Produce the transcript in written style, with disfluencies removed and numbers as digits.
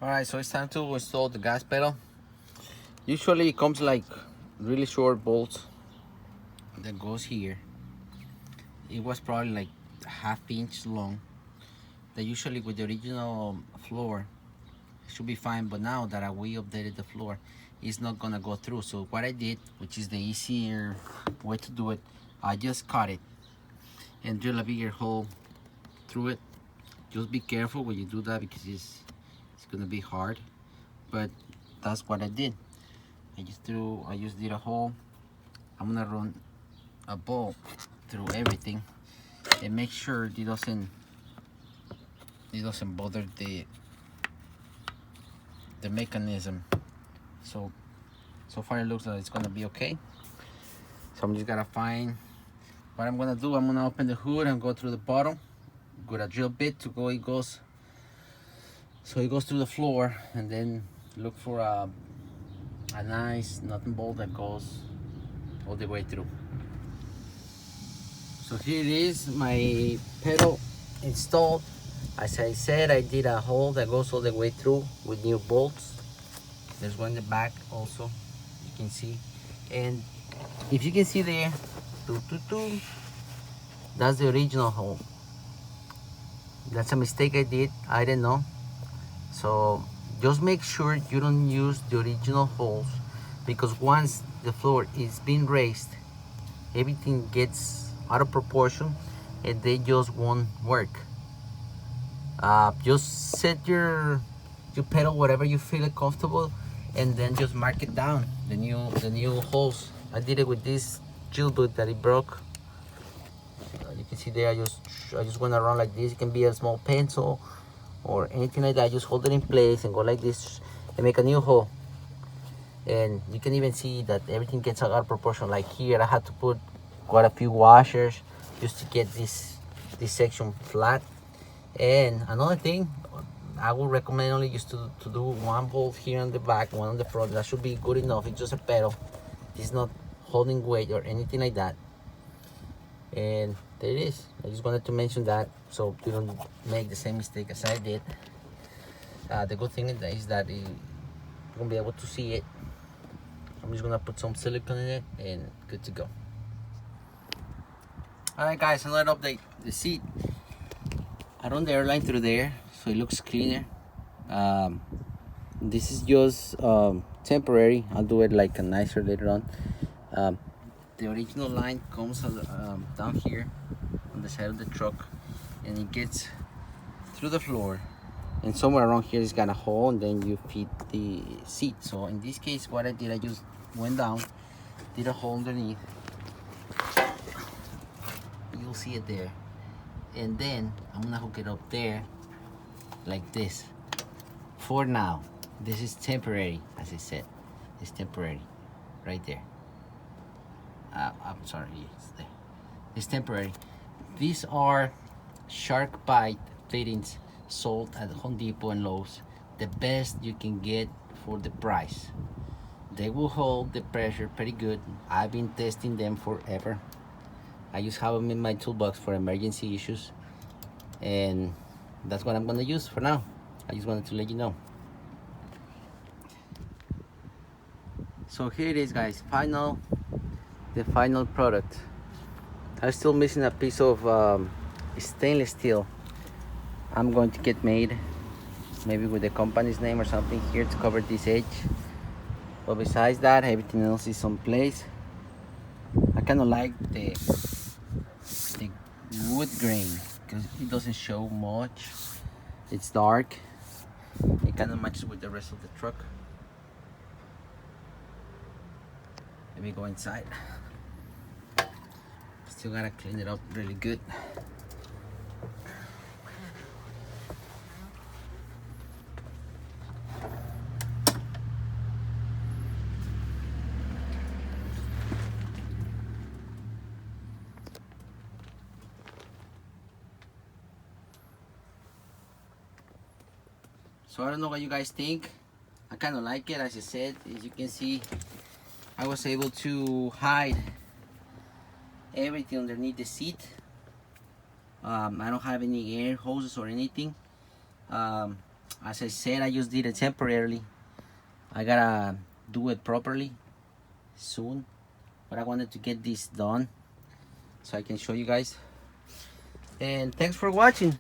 Alright, so it's time to install the gas pedal. Usually it comes like really short bolts that goes here. It was probably like ½ inch long. That usually with the original floor should be fine, but now that we updated the floor, it's not gonna go through. So what I did, which is the easier way to do it, I just cut it and drill a bigger hole through it. Just be careful when you do that because it's gonna be hard, but that's what I did. I just did a hole. I'm gonna run a bolt through everything and make sure it doesn't bother the mechanism. So far it looks like it's gonna be okay. So I'm just gotta find what I'm gonna do. I'm gonna open the hood and go through the bottom with a drill bit to go. It goes through the floor, and then look for a nice nothing bolt that goes all the way through. So here it is, my pedal installed. As I said, I did a hole that goes all the way through with new bolts. There's one in the back also, you can see. And if you can see there, that's the original hole. That's a mistake I did, I didn't know. So just make sure you don't use the original holes, because once the floor is being raised, everything gets out of proportion and they just won't work. Just set your pedal whatever you feel comfortable, and then just mark it down, the new holes. I did it with this drill bit that it broke. You can see there, I just went around like this. It can be a small pencil or anything like that. Just hold it in place and go like this and make a new hole. And you can even see that everything gets out of proportion. Like here, I had to put quite a few washers just to get this section flat. And another thing, I would recommend only just to do one bolt here on the back, one on the front. That should be good enough. It's just a pedal. It's not holding weight or anything like that. And there it is. I just wanted to mention that so you don't make the same mistake as I did. The good thing is that you're gonna be able to see it. I'm just gonna put some silicone in it and good to go. Alright guys, another update. The seat, I run the airline through there so it looks cleaner. This is just temporary. I'll do it like a nicer later on. The original line comes down here on the side of the truck, and it gets through the floor, and somewhere around here it's got a hole, and then you feed the seat. So in this case, what I did, I just went down, did a hole underneath. You'll see it there, and then I'm gonna hook it up there like this. For now, this is temporary. As I said, it's temporary right there. I'm sorry, it's there. It's temporary. These are shark bite fittings sold at Home Depot and Lowe's. The best you can get for the price. They will hold the pressure pretty good. I've been testing them forever. I just have them in my toolbox for emergency issues, and that's what I'm gonna use for now. I just wanted to let you know. So here it is, guys. The final product. I'm still missing a piece of stainless steel. I'm going to get made, maybe with the company's name or something here to cover this edge. But besides that, everything else is on place. I kind of like the wood grain because it doesn't show much. It's dark. It kind of matches with the rest of the truck. Let me go inside. Still gotta clean it up really good. So I don't know what you guys think. I kind of like it. As I said, as you can see, I was able to hide everything underneath the seat. I don't have any air hoses or anything. I as I said, I just did it temporarily. I gotta do it properly soon, but I wanted to get this done so I can show you guys. And thanks for watching.